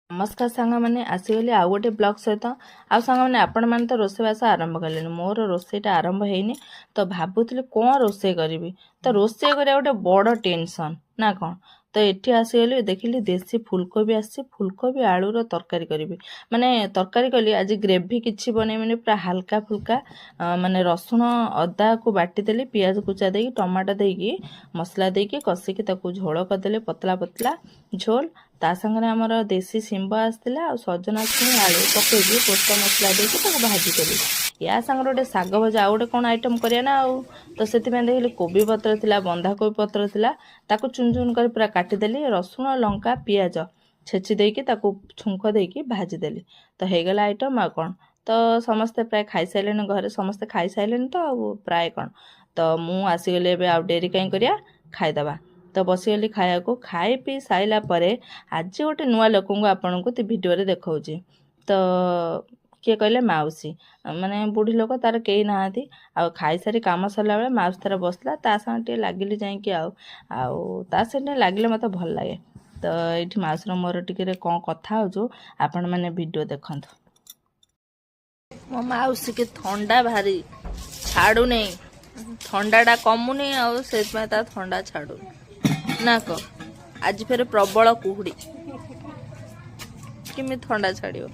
नमस्कार सांग मैंने आसीगली आउ गोटे ब्लॉग सहित आउ सांग मैंने आपण मैंने तो रोषेईवास आरंभ कले मोर रोषेईटा आरंभ होनी तो भावुली कौन रोषे करी तो रोषे करा गोटे बड़ टेंशन ना कौन तो ये आसीगली देखिली देसी फुलकोबी आसी फुलकोबी आलूर तरकारी करी माने तरकारी कली आज ग्रेवी किसी बनैबनी पूरा हल्का फुल्का माने रसुण अदा को बाटीदेली पियाज कुचा दे टमाटो देकी मसला देकी कषिकी झोल करदेली पतला पतला झोल ता संगे आमर देसी शिंब आसला आ सजना छुई आलू पकईकी पोस्त मसला देकी भाजीदेली या सांगे गोटे शाग भजा आ गोटे कौन आइटम करिया ना आउ तो से देखिली कोबी पत्र थिला बंधाकोबी पत्र थिला ताकू चुन चुन कर पूरा काटिदेली रसुण लंका पियाज छेची देकी ताकू छुंक देकी भाजीदेली तो होगला आइटम आ कौन तो समस्ते प्राय खाई सारे घरे समस्ते खाई सारे तो प्राय कौन तो मु आसीगली एबे आ डेरी कहीं करिया खाईदबा तो बसीगली खाया को खाई पी साइला परे आज गोटे नुआ लोक आपन को भिडियो देखा तो किए कहले माउसी माने बुढ़ी लोक तार कई ना आ खाई सारी काम सरला बेले माउसी तार बसला ता संगे लगिली जाइए आ संगे लगिले मत भल लगे तो ये माउसी मोर टिके कौन कथा हो आपण मैंने वीडियो देखंतु मो माउसी के ठंडा भारी छाड़ू नहीं ठंडाटा कमुनी आ ठंडा छाड़ू ना क आज फेर प्रबल कुहुड़ी किमी ठंडा छाड़ियो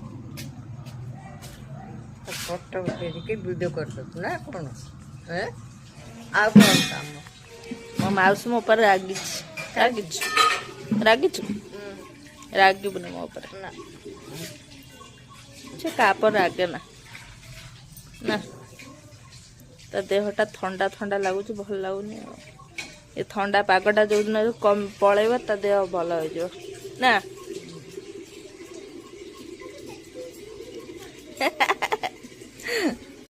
फोटो के वीडियो करतो ना कोन ए आ कोन काम मो माउस मो पर रागी रागी बने मो पर ना से का पर रागे ना ना तो देहटा ठंडा ठंडा लगुच भल लगुनि ये ठंडा पागटा जो दिन कम पलैब ता देह भल हो ना